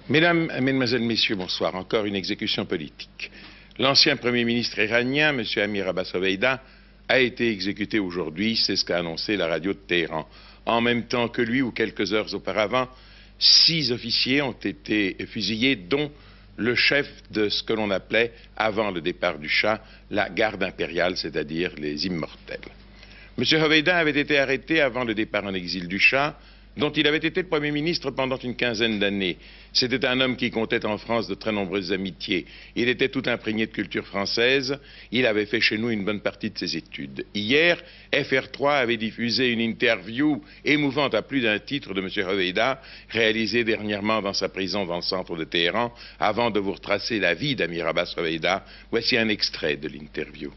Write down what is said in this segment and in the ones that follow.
Mesdames, Mesdemoiselles, Messieurs, bonsoir. Encore une exécution politique. L'ancien Premier ministre iranien, M. Amir Abbas Oveida, a été exécuté aujourd'hui, c'est ce qu'a annoncé la radio de Téhéran. En même temps que lui, ou quelques heures auparavant, 6 officiers ont été fusillés, dont le chef de ce que l'on appelait, avant le départ du Shah, la garde impériale, c'est-à-dire les immortels. M. Oveida avait été arrêté avant le départ en exil du Shah, dont il avait été le Premier ministre pendant une quinzaine d'années. C'était un homme qui comptait en France de très nombreuses amitiés. Il était tout imprégné de culture française. Il avait fait chez nous une bonne partie de ses études. Hier, FR3 avait diffusé une interview émouvante à plus d'un titre de M. Oveida, réalisée dernièrement dans sa prison dans le centre de Téhéran. Avant de vous retracer la vie d'Amir Abbas Oveida, voici un extrait de l'interview.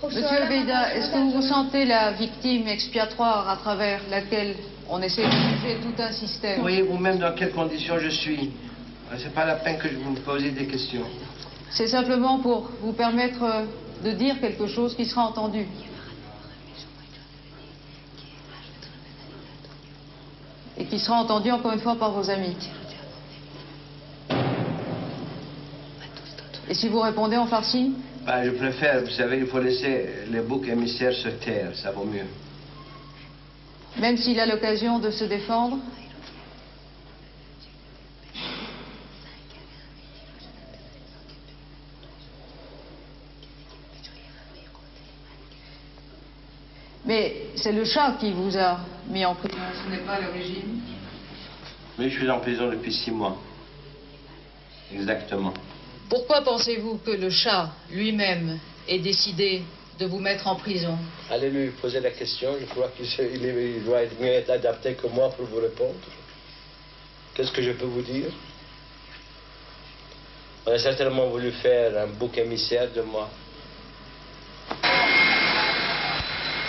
Monsieur Oveida, est-ce que vous vous sentez la victime expiatoire à travers laquelle on essaie de juger tout un système? Oui, ou même dans quelles conditions je suis. C'est pas la peine que vous me posiez des questions. C'est simplement pour vous permettre de dire quelque chose qui sera entendu. Et qui sera entendu encore une fois par vos amis. Et si vous répondez en farsi? Bah, je préfère, vous savez, il faut laisser les boucs émissaires se taire, ça vaut mieux. Même s'il a l'occasion de se défendre? Mais c'est le Shah qui vous a mis en prison, ce n'est pas le régime? Oui, je suis en prison depuis 6 mois. Exactement. Pourquoi pensez-vous que le Shah lui-même ait décidé de vous mettre en prison? Allez lui poser la question, je crois qu'il doit être mieux adapté que moi pour vous répondre. Qu'est-ce que je peux vous dire? On a certainement voulu faire un bouc émissaire de moi.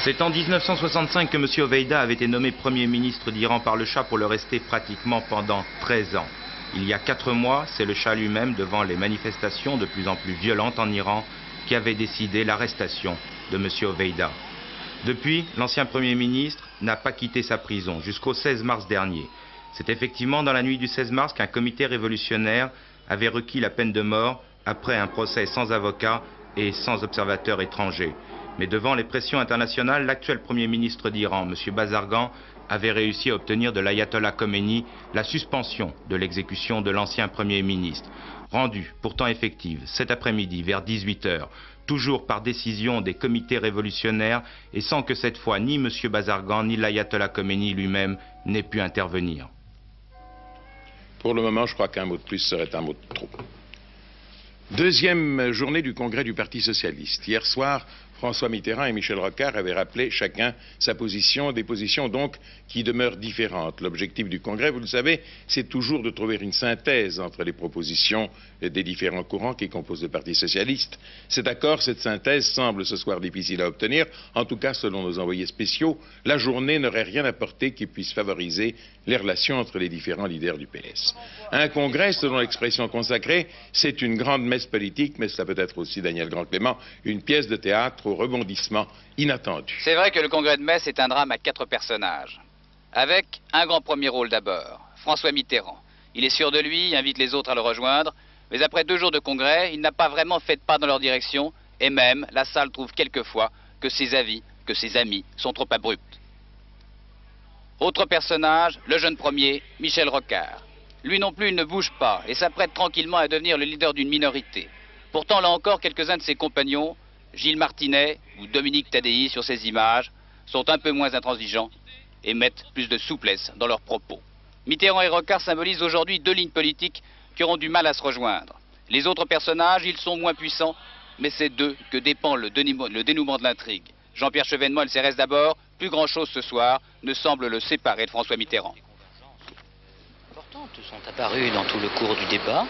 C'est en 1965 que M. Oveida avait été nommé Premier ministre d'Iran par le Shah pour le rester pratiquement pendant 13 ans. Il y a 4 mois, c'est le Shah lui-même, devant les manifestations de plus en plus violentes en Iran, qui avait décidé l'arrestation de M. Oveida. Depuis, l'ancien Premier ministre n'a pas quitté sa prison jusqu'au 16 mars dernier. C'est effectivement dans la nuit du 16 mars qu'un comité révolutionnaire avait requis la peine de mort après un procès sans avocat et sans observateurs étrangers. Mais devant les pressions internationales, l'actuel Premier ministre d'Iran, M. Bazargan, avait réussi à obtenir de l'ayatollah Khomeini la suspension de l'exécution de l'ancien Premier ministre, rendue pourtant effective cet après-midi vers 18 h, toujours par décision des comités révolutionnaires et sans que cette fois ni M. Bazargan ni l'ayatollah Khomeini lui-même n'aient pu intervenir. Pour le moment, je crois qu'un mot de plus serait un mot de trop. Deuxième journée du congrès du Parti socialiste. Hier soir, François Mitterrand et Michel Rocard avaient rappelé chacun sa position, des positions donc qui demeurent différentes. L'objectif du congrès, vous le savez, c'est toujours de trouver une synthèse entre les propositions des différents courants qui composent le Parti socialiste. Cet accord, cette synthèse semble ce soir difficile à obtenir. En tout cas, selon nos envoyés spéciaux, la journée n'aurait rien apporté qui puisse favoriser les relations entre les différents leaders du PS. Un congrès, selon l'expression consacrée, c'est une grande messe politique, mais ça peut être aussi, Daniel Grand-Clément, une pièce de théâtre au rebondissement inattendu. C'est vrai que le congrès de Metz est un drame à 4 personnages. Avec un grand premier rôle d'abord, François Mitterrand. Il est sûr de lui, invite les autres à le rejoindre, mais après 2 jours de congrès, il n'a pas vraiment fait de pas dans leur direction, et même, la salle trouve quelquefois que ses avis, que ses amis sont trop abrupts. Autre personnage, le jeune premier, Michel Rocard. Lui non plus, il ne bouge pas et s'apprête tranquillement à devenir le leader d'une minorité. Pourtant, là encore, quelques-uns de ses compagnons, Gilles Martinet ou Dominique Tadei sur ces images, sont un peu moins intransigeants et mettent plus de souplesse dans leurs propos. Mitterrand et Rocard symbolisent aujourd'hui 2 lignes politiques qui auront du mal à se rejoindre. Les autres personnages, ils sont moins puissants, mais c'est d'eux que dépend le dénouement de l'intrigue. Jean-Pierre Chevènement et le CRS d'abord, plus grand-chose ce soir ne semble le séparer de François Mitterrand. Importantes sont apparues dans tout le cours du débat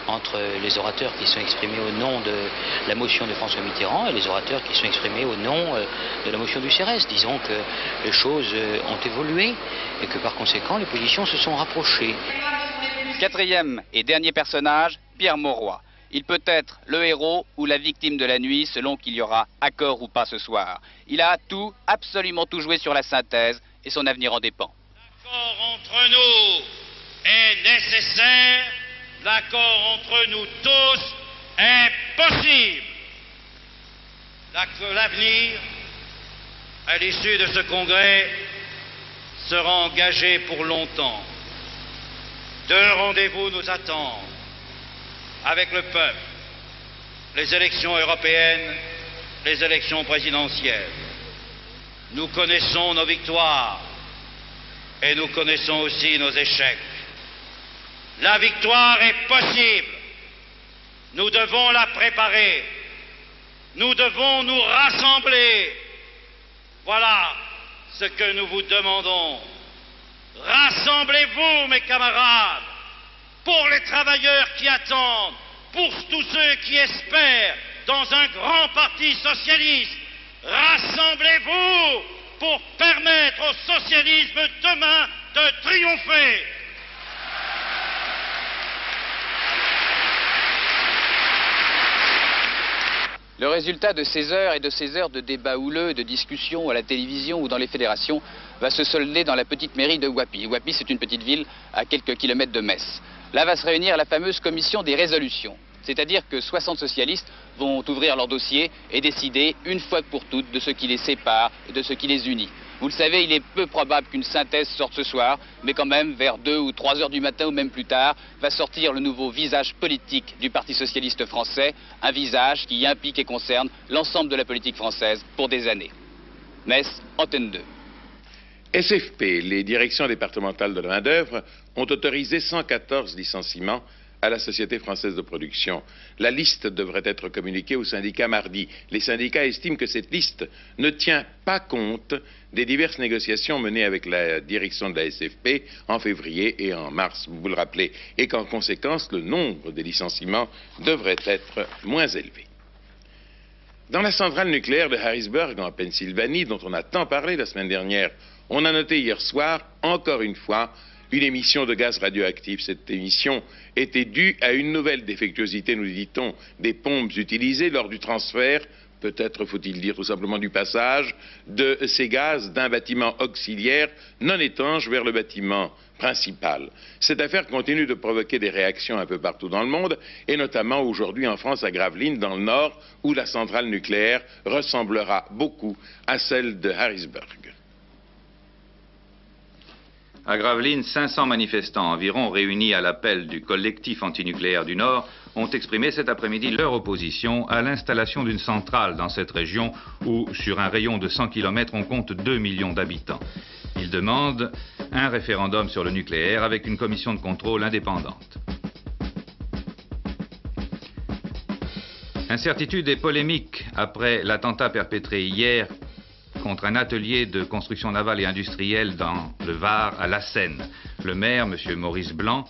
entre les orateurs qui sont exprimés au nom de la motion de François Mitterrand et les orateurs qui sont exprimés au nom de la motion du CRS. Disons que les choses ont évolué et que par conséquent les positions se sont rapprochées. 4e et dernier personnage, Pierre Mauroy. Il peut être le héros ou la victime de la nuit selon qu'il y aura accord ou pas ce soir. Il a tout, absolument tout joué sur la synthèse et son avenir en dépend. L'accord entre nous est nécessaire, l'accord entre nous tous est possible. L'avenir, à l'issue de ce congrès, sera engagé pour longtemps. Deux rendez-vous nous attendent avec le peuple, les élections européennes, les élections présidentielles. Nous connaissons nos victoires et nous connaissons aussi nos échecs. La victoire est possible. Nous devons la préparer. Nous devons nous rassembler. Voilà ce que nous vous demandons. Rassemblez-vous, mes camarades, pour les travailleurs qui attendent, pour tous ceux qui espèrent dans un grand parti socialiste. Rassemblez-vous pour permettre au socialisme demain de triompher. Le résultat de ces heures et de ces heures de débats houleux, de discussions à la télévision ou dans les fédérations va se solder dans la petite mairie de Huapi. Huapi, c'est une petite ville à quelques kilomètres de Metz. Là va se réunir la fameuse commission des résolutions. C'est-à-dire que 60 socialistes vont ouvrir leur dossier et décider une fois pour toutes de ce qui les sépare et de ce qui les unit. Vous le savez, il est peu probable qu'une synthèse sorte ce soir, mais quand même, vers 2 ou 3 heures du matin ou même plus tard, va sortir le nouveau visage politique du Parti socialiste français, un visage qui implique et concerne l'ensemble de la politique française pour des années. Metz, Antenne 2. SFP, les directions départementales de la main-d'œuvre, ont autorisé 114 licenciements à la Société française de production. La liste devrait être communiquée aux syndicats mardi. Les syndicats estiment que cette liste ne tient pas compte des diverses négociations menées avec la direction de la SFP en février et en mars, vous le rappelez, et qu'en conséquence, le nombre des licenciements devrait être moins élevé. Dans la centrale nucléaire de Harrisburg, en Pennsylvanie, dont on a tant parlé la semaine dernière, on a noté hier soir, encore une fois, une émission de gaz radioactif. Cette émission était due à une nouvelle défectuosité, nous dit-on, des pompes utilisées lors du transfert, peut-être faut-il dire tout simplement du passage, de ces gaz d'un bâtiment auxiliaire non étanche vers le bâtiment principal. Cette affaire continue de provoquer des réactions un peu partout dans le monde, et notamment aujourd'hui en France à Gravelines, dans le Nord, où la centrale nucléaire ressemblera beaucoup à celle de Harrisburg. À Gravelines, 500 manifestants environ réunis à l'appel du collectif antinucléaire du Nord ont exprimé cet après-midi leur opposition à l'installation d'une centrale dans cette région où, sur un rayon de 100 km, on compte 2 millions d'habitants. Ils demandent un référendum sur le nucléaire avec une commission de contrôle indépendante. Incertitude et polémique après l'attentat perpétré hier contre un atelier de construction navale et industrielle dans le Var, à La Seine. Le maire, M. Maurice Blanc,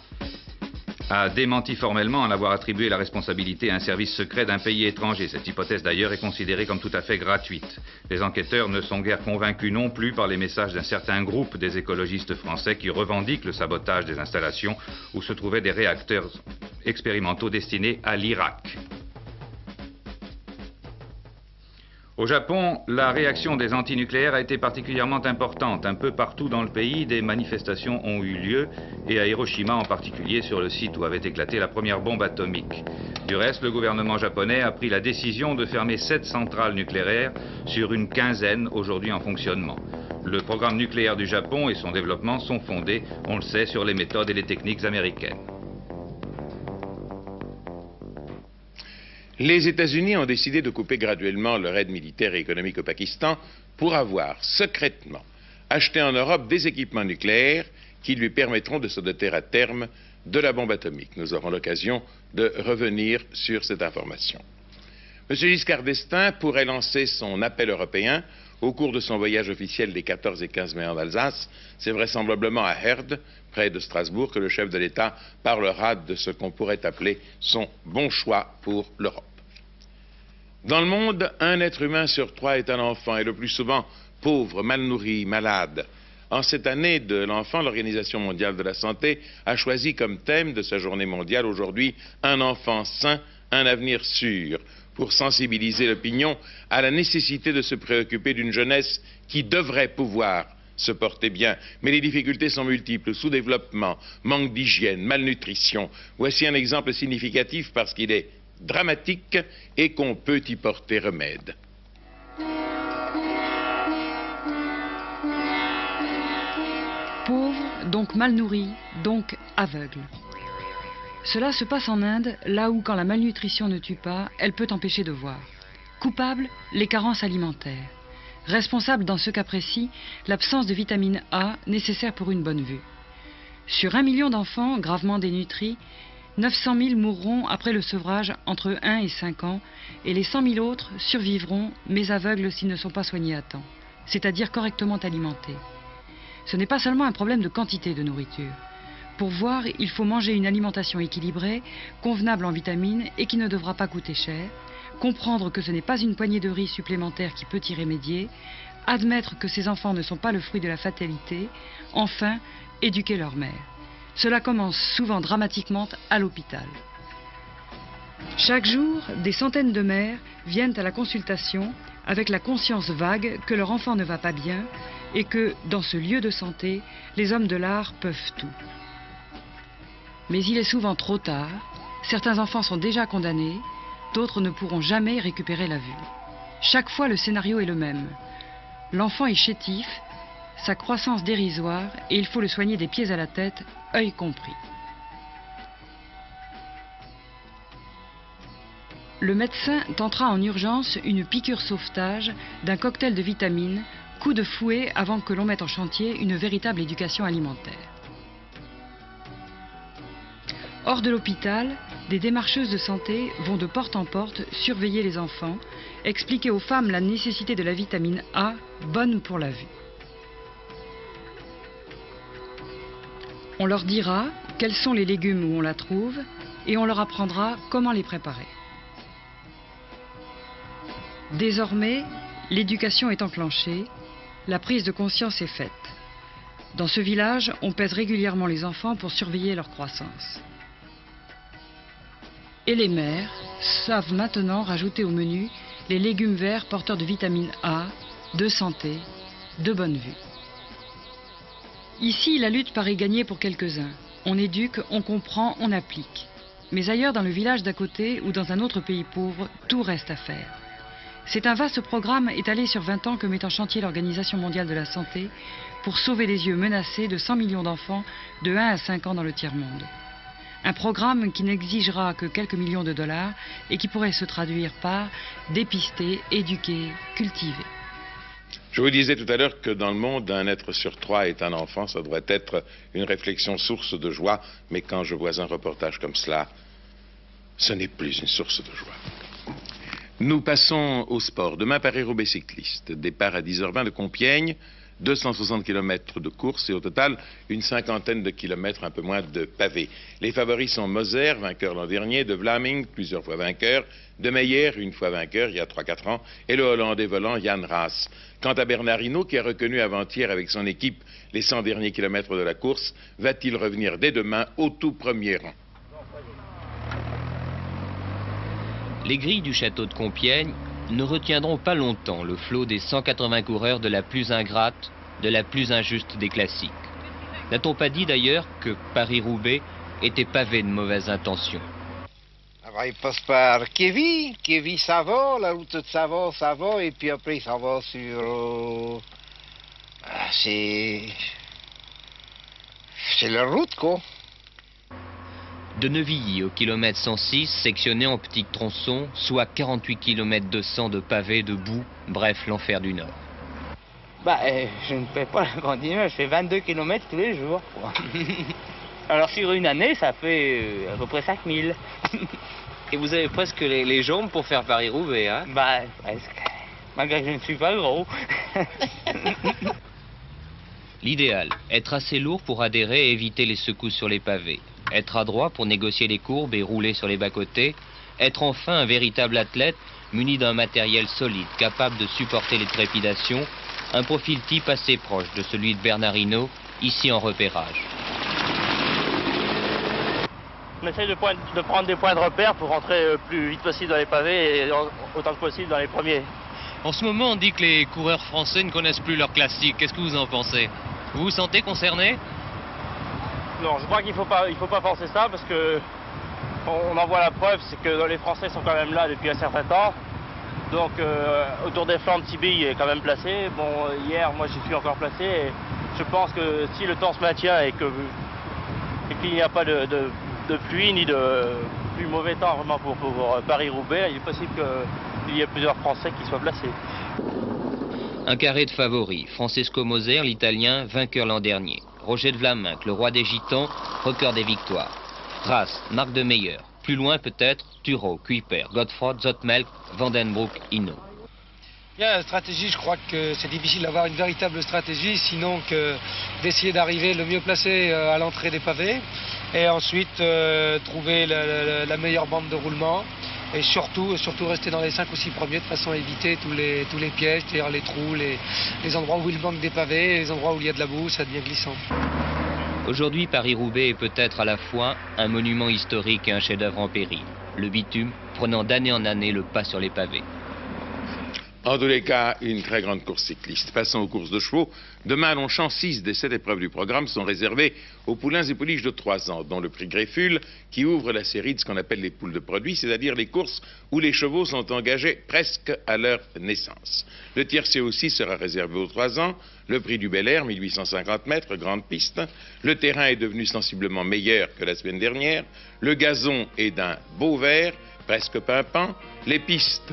a démenti formellement en avoir attribué la responsabilité à un service secret d'un pays étranger. Cette hypothèse d'ailleurs est considérée comme tout à fait gratuite. Les enquêteurs ne sont guère convaincus non plus par les messages d'un certain groupe des écologistes français qui revendiquent le sabotage des installations où se trouvaient des réacteurs expérimentaux destinés à l'Irak. Au Japon, la réaction des antinucléaires a été particulièrement importante. Un peu partout dans le pays, des manifestations ont eu lieu, et à Hiroshima en particulier, sur le site où avait éclaté la première bombe atomique. Du reste, le gouvernement japonais a pris la décision de fermer 7 centrales nucléaires sur une quinzaine aujourd'hui en fonctionnement. Le programme nucléaire du Japon et son développement sont fondés, on le sait, sur les méthodes et les techniques américaines. Les États-Unis ont décidé de couper graduellement leur aide militaire et économique au Pakistan pour avoir secrètement acheté en Europe des équipements nucléaires qui lui permettront de se doter à terme de la bombe atomique. Nous aurons l'occasion de revenir sur cette information. M. Giscard d'Estaing pourrait lancer son appel européen au cours de son voyage officiel des 14 et 15 mai en Alsace. C'est vraisemblablement à Herde, près de Strasbourg, que le chef de l'État parlera de ce qu'on pourrait appeler son bon choix pour l'Europe. Dans le monde, un être humain sur 3 est un enfant, et le plus souvent pauvre, mal nourri, malade. En cette année de l'enfant, l'Organisation mondiale de la santé a choisi comme thème de sa journée mondiale aujourd'hui « Un enfant sain, un avenir sûr », pour sensibiliser l'opinion à la nécessité de se préoccuper d'une jeunesse qui devrait pouvoir se porter bien. Mais les difficultés sont multiples, sous-développement, manque d'hygiène, malnutrition. Voici un exemple significatif parce qu'il est dramatique et qu'on peut y porter remède. Pauvre, donc mal nourri, donc aveugle. Cela se passe en Inde, là où quand la malnutrition ne tue pas, elle peut empêcher de voir. Coupable, les carences alimentaires. Responsable dans ce cas précis, l'absence de vitamine A nécessaire pour une bonne vue. Sur 1 million d'enfants gravement dénutris, 900 000 mourront après le sevrage entre 1 et 5 ans et les 100 000 autres survivront, mais aveugles s'ils ne sont pas soignés à temps, c'est-à-dire correctement alimentés. Ce n'est pas seulement un problème de quantité de nourriture. Pour voir, il faut manger une alimentation équilibrée, convenable en vitamines et qui ne devra pas coûter cher, comprendre que ce n'est pas une poignée de riz supplémentaire qui peut y remédier, admettre que ces enfants ne sont pas le fruit de la fatalité, enfin, éduquer leur mère. Cela commence souvent dramatiquement à l'hôpital. Chaque jour, des centaines de mères viennent à la consultation avec la conscience vague que leur enfant ne va pas bien et que, dans ce lieu de santé, les hommes de l'art peuvent tout. Mais il est souvent trop tard, certains enfants sont déjà condamnés, d'autres ne pourront jamais récupérer la vue. Chaque fois, le scénario est le même. L'enfant est chétif, sa croissance dérisoire et il faut le soigner des pieds à la tête, œil compris. Le médecin tentera en urgence une piqûre sauvetage d'un cocktail de vitamines, coup de fouet avant que l'on mette en chantier une véritable éducation alimentaire. Hors de l'hôpital, des démarcheuses de santé vont de porte en porte surveiller les enfants, expliquer aux femmes la nécessité de la vitamine A, bonne pour la vue. On leur dira quels sont les légumes où on la trouve et on leur apprendra comment les préparer. Désormais, l'éducation est enclenchée, la prise de conscience est faite. Dans ce village, on pèse régulièrement les enfants pour surveiller leur croissance. Et les mères savent maintenant rajouter au menu les légumes verts porteurs de vitamine A, de santé, de bonne vue. Ici, la lutte paraît gagnée pour quelques-uns. On éduque, on comprend, on applique. Mais ailleurs, dans le village d'à côté ou dans un autre pays pauvre, tout reste à faire. C'est un vaste programme étalé sur 20 ans que met en chantier l'Organisation mondiale de la santé pour sauver les yeux menacés de 100 millions d'enfants de 1 à 5 ans dans le tiers-monde. Un programme qui n'exigera que quelques millions de dollars et qui pourrait se traduire par dépister, éduquer, cultiver. Je vous disais tout à l'heure que dans le monde, un être sur 3 est un enfant. Ça devrait être une réflexion source de joie. Mais quand je vois un reportage comme cela, ce n'est plus une source de joie. Nous passons au sport. Demain, Paris-Roubaix cycliste. Départ à 10h20 de Compiègne. 260 km de course et au total une cinquantaine de kilomètres, un peu moins de pavés. Les favoris sont Moser, vainqueur l'an dernier, de Vlaming, plusieurs fois vainqueur, de Meyer, une fois vainqueur il y a 3-4 ans, et le Hollandais volant Jan Raas. Quant à Bernard Hinault, qui a reconnu avant-hier avec son équipe les 100 derniers kilomètres de la course, va-t-il revenir dès demain au tout premier rang? Les grilles du château de Compiègne ne retiendront pas longtemps le flot des 180 coureurs de la plus ingrate, de la plus injuste des classiques. N'a-t-on pas dit d'ailleurs que Paris-Roubaix était pavé de mauvaises intentions? Alors, il passe par Kévy, ça va, la route de Savoie, ça va, et puis après ça va sur... c'est la route, quoi. De Nevilly au kilomètre 106, sectionné en petits tronçons, soit 48 km de sang de pavés, de boue, bref, l'enfer du Nord. Je ne fais pas la continuer, je fais 22 km tous les jours, quoi. Alors sur une année, ça fait à peu près 5000. Et vous avez presque les jambes pour faire Paris-Roubaix, hein? Presque. Malgré que je ne suis pas gros. L'idéal, être assez lourd pour adhérer et éviter les secousses sur les pavés. Être adroit pour négocier les courbes et rouler sur les bas-côtés. Être enfin un véritable athlète, muni d'un matériel solide, capable de supporter les trépidations. Un profil type assez proche de celui de Bernard Hinault, ici en repérage. On essaye de prendre des points de repère pour rentrer le plus vite possible dans les pavés et autant que possible dans les premiers. En ce moment, on dit que les coureurs français ne connaissent plus leurs classiques. Qu'est-ce que vous en pensez? Vous vous sentez concerné? Non, je crois qu'il faut pas penser ça parce que on en voit la preuve, c'est que les Français sont quand même là depuis un certain temps. Donc autour des Flandres, Tibi est quand même placé. Bon, hier, moi, j'y suis encore placé. Et je pense que si le temps se maintient et qu'il n'y a pas de pluie ni de plus mauvais temps vraiment pour Paris-Roubaix, il est possible qu'il y ait plusieurs Français qui soient placés. Un carré de favoris. Francesco Moser, l'Italien, vainqueur l'an dernier. Roger de Vlaminck, le roi des Gitans, record des victoires. Race, Marc de Meyer. Plus loin peut-être, Thurau, Kuiper, Godefroy, Zottmelk, Vandenbroek, Hinault. Bien, la stratégie, je crois que c'est difficile d'avoir une véritable stratégie, sinon que d'essayer d'arriver le mieux placé à l'entrée des pavés, et ensuite trouver la meilleure bande de roulement, et surtout rester dans les 5 ou 6 premiers, de façon à éviter tous les pièges, c'est-à-dire les trous, les endroits où il manque des pavés, les endroits où il y a de la boue, ça devient glissant. Aujourd'hui, Paris-Roubaix est peut-être à la fois un monument historique et un chef-d'œuvre en péril. Le bitume prenant d'année en année le pas sur les pavés. En tous les cas, une très grande course cycliste. Passons aux courses de chevaux. Demain à Longchamp, 6 des 7 épreuves du programme sont réservées aux poulains et pouliches de 3 ans, dont le prix Greffule, qui ouvre la série de ce qu'on appelle les poules de produits, c'est-à-dire les courses où les chevaux sont engagés presque à leur naissance. Le tiercé aussi sera réservé aux 3 ans. Le prix du Bel Air, 1850 mètres, grande piste. Le terrain est devenu sensiblement meilleur que la semaine dernière. Le gazon est d'un beau vert, presque pimpant. Les pistes,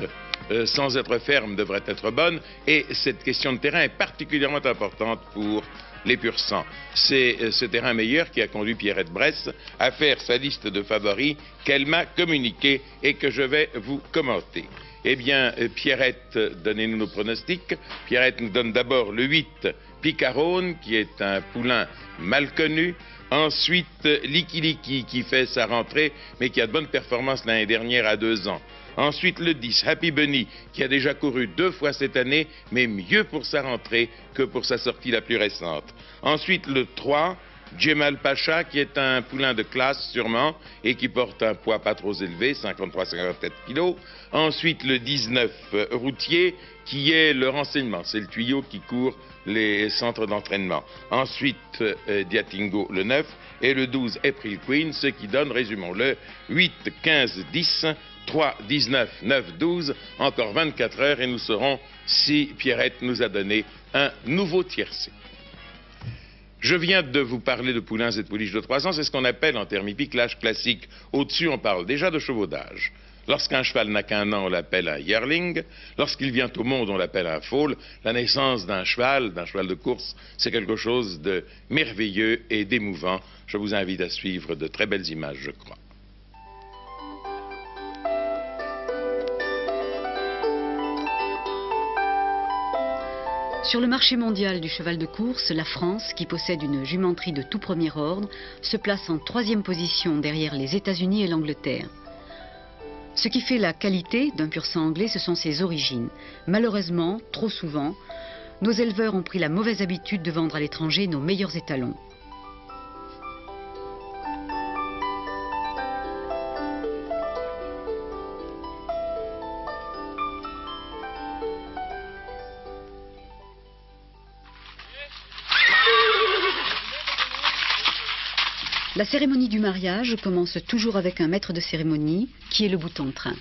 sans être fermes, devraient être bonnes. Et cette question de terrain est particulièrement importante pour les pur sang. C'est ce terrain meilleur qui a conduit Pierrette Bresse à faire sa liste de favoris qu'elle m'a communiquée et que je vais vous commenter. Eh bien, Pierrette, donnez-nous nos pronostics. Pierrette nous donne d'abord le 8, Picarone, qui est un poulain mal connu. Ensuite, Liki Liki, qui fait sa rentrée, mais qui a de bonnes performances l'année dernière à 2 ans. Ensuite, le 10, Happy Bunny, qui a déjà couru 2 fois cette année, mais mieux pour sa rentrée que pour sa sortie la plus récente. Ensuite, le 3, Djemal Pacha, qui est un poulain de classe sûrement, et qui porte un poids pas trop élevé, 53-54 kilos. Ensuite, le 19, Routier, qui est le renseignement, c'est le tuyau qui court les centres d'entraînement. Ensuite, Diatingo, le 9, et le 12, April Queen, ce qui donne, résumons-le, 8, 15, 10, 3, 19, 9, 12, encore 24 heures, et nous saurons si Pierrette nous a donné un nouveau tiercé. Je viens de vous parler de poulains et de pouliches de 3 ans, c'est ce qu'on appelle en termes hippiques l'âge classique. Au-dessus, on parle déjà de chevaux d'âge. Lorsqu'un cheval n'a qu'1 an, on l'appelle un yearling. Lorsqu'il vient au monde, on l'appelle un foal. La naissance d'un cheval de course, c'est quelque chose de merveilleux et d'émouvant. Je vous invite à suivre de très belles images, je crois. Sur le marché mondial du cheval de course, la France, qui possède une jumenterie de tout premier ordre, se place en 3e position derrière les États-Unis et l'Angleterre. Ce qui fait la qualité d'un pur sang anglais, ce sont ses origines. Malheureusement, trop souvent, nos éleveurs ont pris la mauvaise habitude de vendre à l'étranger nos meilleurs étalons. La cérémonie du mariage commence toujours avec un maître de cérémonie, qui est le bouton de train.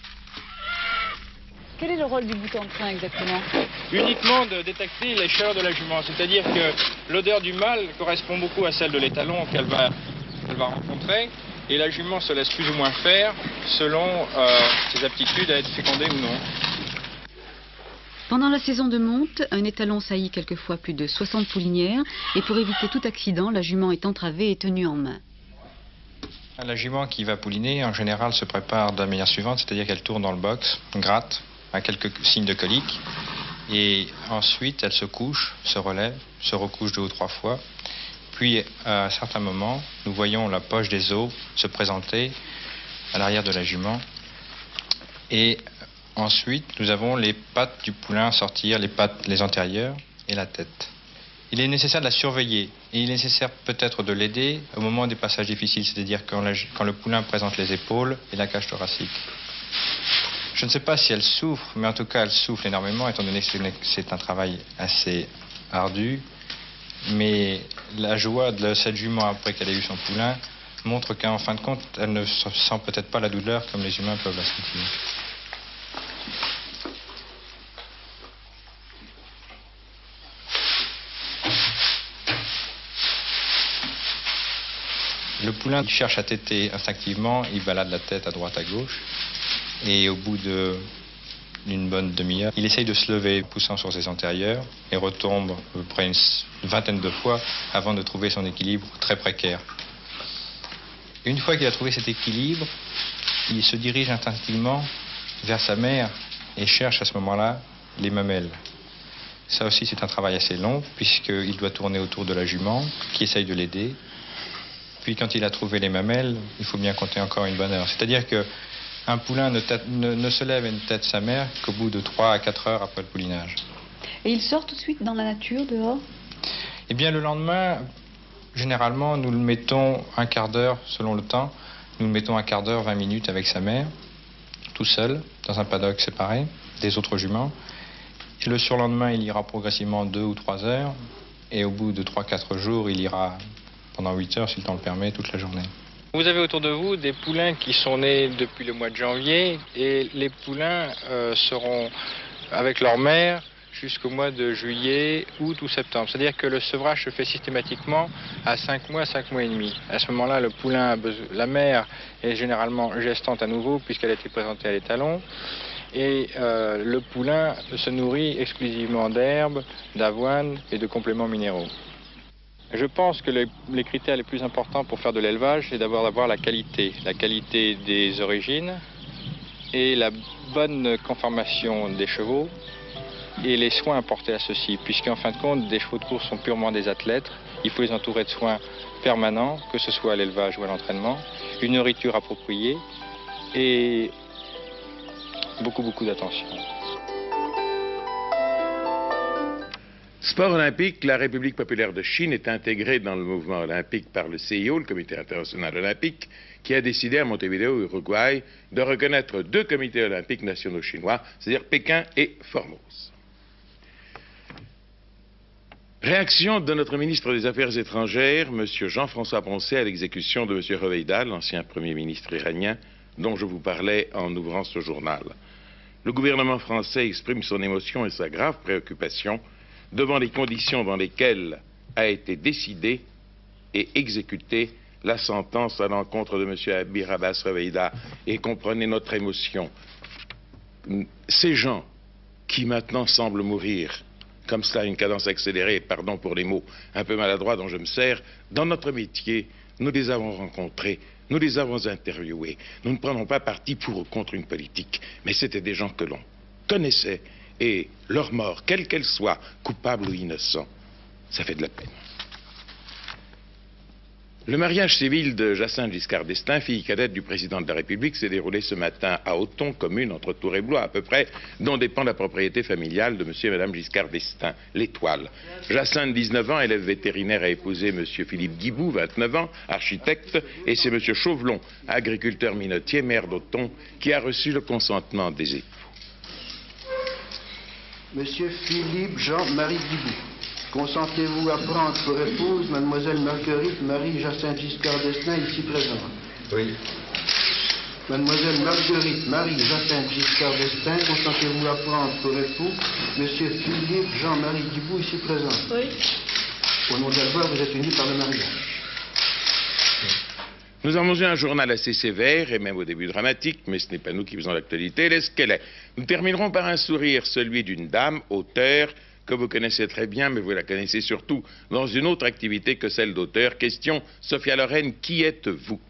Quel est le rôle du bouton de train exactement? Uniquement de détecter les chaleurs de la jument, c'est-à-dire que l'odeur du mâle correspond beaucoup à celle de l'étalon qu'elle va rencontrer, et la jument se laisse plus ou moins faire selon ses aptitudes à être fécondée ou non. Pendant la saison de monte, un étalon saillit quelquefois plus de 60 poulinières, et pour éviter tout accident, la jument est entravée et tenue en main. La jument qui va pouliner, en général, se prépare de la manière suivante, c'est-à-dire qu'elle tourne dans le box, gratte, a quelques signes de colique, et ensuite elle se couche, se relève, se recouche 2 ou 3 fois. Puis, à un certain moment, nous voyons la poche des os se présenter à l'arrière de la jument. Et ensuite, nous avons les pattes du poulain sortir, les antérieures et la tête. Il est nécessaire de la surveiller et il est nécessaire peut-être de l'aider au moment des passages difficiles, c'est-à-dire quand le poulain présente les épaules et la cage thoracique. Je ne sais pas si elle souffre, mais en tout cas elle souffle énormément, étant donné que c'est un travail assez ardu. Mais la joie de cette jument après qu'elle ait eu son poulain montre qu'en fin de compte, elle ne sent peut-être pas la douleur comme les humains peuvent la sentir. Le poulain cherche à téter instinctivement, il balade la tête à droite à gauche. Et au bout d'une bonne demi-heure, il essaye de se lever, poussant sur ses antérieurs, et retombe à peu près une vingtaine de fois avant de trouver son équilibre très précaire. Une fois qu'il a trouvé cet équilibre, il se dirige instinctivement vers sa mère et cherche à ce moment-là les mamelles. Ça aussi, c'est un travail assez long, puisqu'il doit tourner autour de la jument, qui essaye de l'aider. Puis quand il a trouvé les mamelles, il faut bien compter encore une bonne heure. C'est-à-dire qu'un poulain ne se lève et ne tète sa mère qu'au bout de 3 à 4 heures après le poulinage. Et il sort tout de suite dans la nature, dehors? Eh bien, le lendemain, généralement, nous le mettons un quart d'heure, selon le temps, nous le mettons un quart d'heure, 20 minutes avec sa mère, tout seul, dans un paddock séparé des autres juments. Et le surlendemain, il ira progressivement 2 ou 3 heures. Et au bout de 3-4 jours, il ira pendant 8 heures, si le temps le permet, toute la journée. Vous avez autour de vous des poulains qui sont nés depuis le mois de janvier et les poulains seront avec leur mère jusqu'au mois de juillet, août ou septembre. C'est-à-dire que le sevrage se fait systématiquement à 5 mois, 5 mois et demi. À ce moment-là, le poulain la mère est généralement gestante à nouveau puisqu'elle a été présentée à l'étalon. Et le poulain se nourrit exclusivement d'herbes, d'avoine et de compléments minéraux. Je pense que les critères les plus importants pour faire de l'élevage, c'est d'avoir la qualité des origines et la bonne conformation des chevaux et les soins apportés à ceux-ci, puisqu'en fin de compte, des chevaux de course sont purement des athlètes. Il faut les entourer de soins permanents, que ce soit à l'élevage ou à l'entraînement, une nourriture appropriée et beaucoup d'attention. Sport olympique, la République populaire de Chine est intégrée dans le mouvement olympique par le CIO, le Comité international olympique, qui a décidé à Montevideo, Uruguay, de reconnaître 2 comités olympiques nationaux chinois, c'est-à-dire Pékin et Formose. Réaction de notre ministre des Affaires étrangères, M. Jean-François Poncet, à l'exécution de M. Hoveyda, l'ancien Premier ministre iranien, dont je vous parlais en ouvrant ce journal. Le gouvernement français exprime son émotion et sa grave préoccupation devant les conditions dans lesquelles a été décidée et exécutée la sentence à l'encontre de M. Amir Abbas Hoveyda. Et comprenez notre émotion. Ces gens qui maintenant semblent mourir, comme cela, une cadence accélérée, pardon pour les mots un peu maladroits dont je me sers, dans notre métier, nous les avons rencontrés, nous les avons interviewés. Nous ne prenons pas parti pour ou contre une politique, mais c'était des gens que l'on connaissait. Et leur mort, quelle qu'elle soit, coupable ou innocent, ça fait de la peine. Le mariage civil de Jacinthe Giscard d'Estaing, fille cadette du président de la République, s'est déroulé ce matin à Auton, commune entre Tours et Blois à peu près, dont dépend la propriété familiale de monsieur et madame Giscard d'Estaing, l'Étoile. Jacinthe, 19 ans, élève vétérinaire, a épousé monsieur Philippe Guibou, 29 ans, architecte, et c'est monsieur Chauvelon, agriculteur minotier, maire d'Auton, qui a reçu le consentement des époux. Monsieur Philippe Jean-Marie Guibou, consentez-vous à prendre pour épouse mademoiselle Marguerite Marie-Jacinthe Giscard d'Estaing, ici présente? Oui. Mademoiselle Marguerite Marie-Jacinthe Giscard d'Estaing, consentez-vous à prendre pour époux monsieur Philippe Jean-Marie Guibou, ici présent? Oui. Au nom d'Albert, vous êtes unis par le mariage. Nous avons eu un journal assez sévère et même au début dramatique, mais ce n'est pas nous qui faisons l'actualité, elle est ce qu'elle est. Nous terminerons par un sourire, celui d'une dame, auteure, que vous connaissez très bien, mais vous la connaissez surtout dans une autre activité que celle d'auteur. Question, Sophia Loren, qui êtes-vous?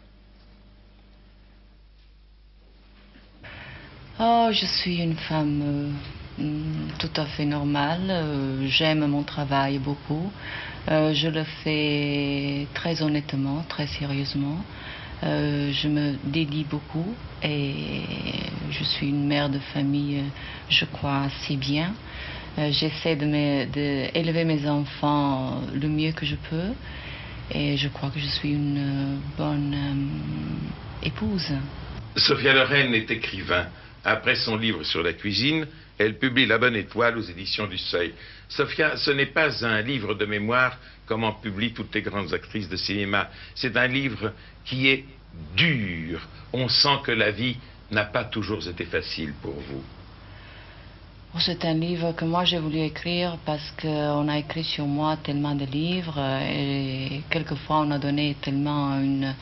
Oh, je suis une femme tout à fait normale. J'aime mon travail beaucoup. Je le fais très honnêtement, très sérieusement. Je me dédie beaucoup et je suis une mère de famille, je crois, assez bien. J'essaie d'élever mes enfants le mieux que je peux et je crois que je suis une bonne épouse. Sophia Loren est écrivain. Après son livre sur la cuisine, elle publie La Bonne Étoile aux éditions du Seuil. Sophia, ce n'est pas un livre de mémoire comme en publient toutes les grandes actrices de cinéma. C'est un livre qui est dur. On sent que la vie n'a pas toujours été facile pour vous. C'est un livre que moi j'ai voulu écrire parce qu'on a écrit sur moi tellement de livres et quelquefois on a donné tellement une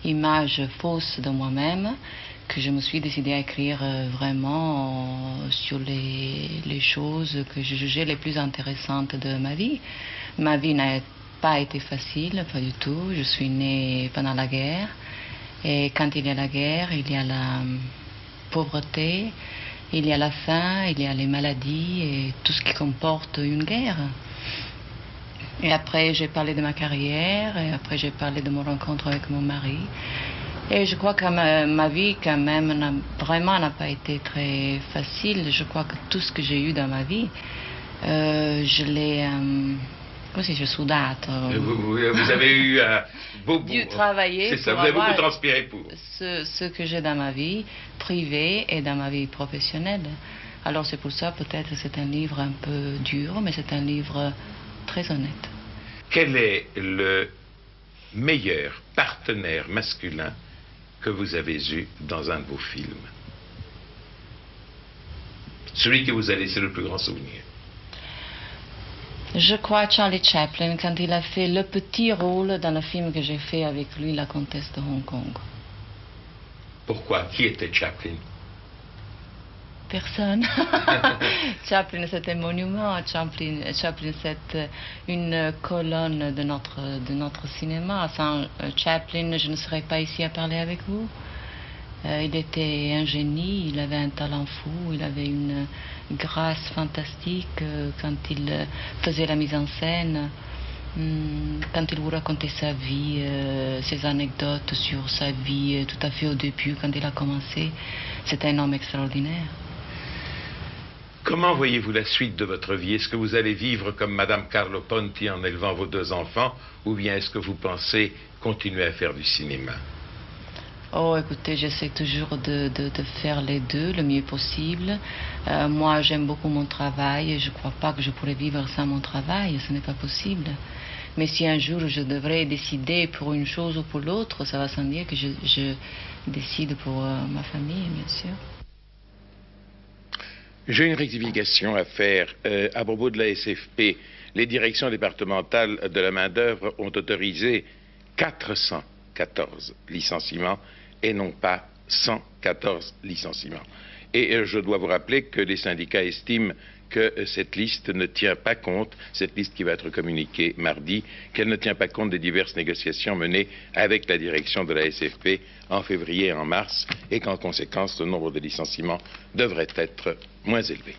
image fausse de moi-même que je me suis décidée à écrire vraiment sur les choses que je jugeais les plus intéressantes de ma vie. Ma vie n'a pas été facile, pas du tout. Je suis née pendant la guerre et quand il y a la guerre, il y a la pauvreté, il y a la faim, il y a les maladies et tout ce qui comporte une guerre. Et après, j'ai parlé de ma carrière, et après, j'ai parlé de mon rencontre avec mon mari. Et je crois que ma vie, quand même, n'a pas été très facile. Je crois que tout ce que j'ai eu dans ma vie, je l'ai... come si dice, sudato. Vous avez eu beaucoup... dû travailler. C'est ça, vous avez beaucoup transpiré pour. Ce que j'ai dans ma vie privée et dans ma vie professionnelle. Alors c'est pour ça, peut-être, c'est un livre un peu dur, mais c'est un livre très honnête. Quel est le meilleur partenaire masculin que vous avez eu dans un de vos films? Celui que vous a laissé le plus grand souvenir? Je crois Charlie Chaplin, quand il a fait le petit rôle dans le film que j'ai fait avec lui, La Comtesse de Hong Kong. Pourquoi? Qui était Chaplin? Personne. Chaplin, c'est un monument. Chaplin, c'est une colonne de notre cinéma. Sans Chaplin, je ne serais pas ici à parler avec vous. Il était un génie, il avait un talent fou, il avait une grâce fantastique quand il faisait la mise en scène, quand il vous racontait sa vie, ses anecdotes sur sa vie tout à fait au début, quand il a commencé. C'était un homme extraordinaire. Comment voyez-vous la suite de votre vie? Est-ce que vous allez vivre comme Madame Carlo Ponti en élevant vos 2 enfants, ou bien est-ce que vous pensez continuer à faire du cinéma? Oh, écoutez, j'essaie toujours de faire les deux le mieux possible. Moi, j'aime beaucoup mon travail et je ne crois pas que je pourrais vivre sans mon travail, ce n'est pas possible. Mais si un jour je devrais décider pour une chose ou pour l'autre, ça va sans dire que je décide pour ma famille, bien sûr. J'ai une rectification à faire à propos de la SFP. Les directions départementales de la main-d'œuvre ont autorisé 414 licenciements et non pas 114 licenciements. Et je dois vous rappeler que les syndicats estiment que cette liste ne tient pas compte, cette liste qui va être communiquée mardi, qu'elle ne tient pas compte des diverses négociations menées avec la direction de la SFP en février et en mars, et qu'en conséquence, le nombre de licenciements devrait être moins élevé.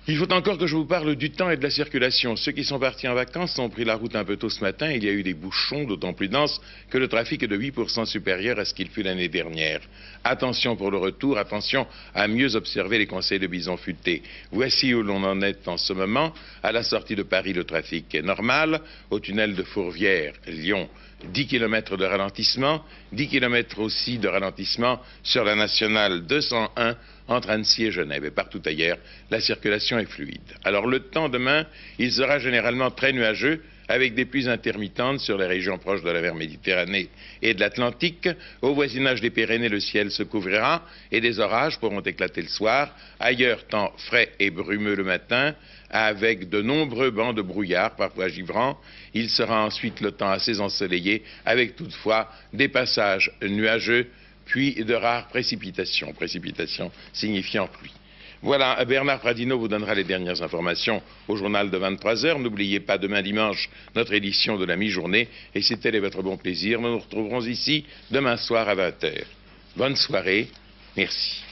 Il faut encore que je vous parle du temps et de la circulation. Ceux qui sont partis en vacances ont pris la route un peu tôt ce matin. Il y a eu des bouchons d'autant plus denses que le trafic est de 8% supérieur à ce qu'il fut l'année dernière. Attention pour le retour, attention à mieux observer les conseils de Bison Futé. Voici où l'on en est en ce moment. À la sortie de Paris, le trafic est normal. Au tunnel de Fourvière, Lyon, 10 km de ralentissement. 10 km aussi de ralentissement sur la nationale 201 entre Annecy et Genève. Et partout ailleurs, la circulation est fluide. Alors le temps demain, il sera généralement très nuageux, avec des pluies intermittentes sur les régions proches de la mer Méditerranée et de l'Atlantique. Au voisinage des Pyrénées, le ciel se couvrira et des orages pourront éclater le soir. Ailleurs, temps frais et brumeux le matin, avec de nombreux bancs de brouillard, parfois givrants. Il sera ensuite le temps assez ensoleillé, avec toutefois des passages nuageux, puis de rares précipitations, précipitations signifiant pluie. Voilà, Bernard Pradino vous donnera les dernières informations au journal de 23h. N'oubliez pas, demain dimanche, notre édition de la mi-journée. Et si tel est votre bon plaisir, nous nous retrouverons ici demain soir à 20h. Bonne soirée, merci.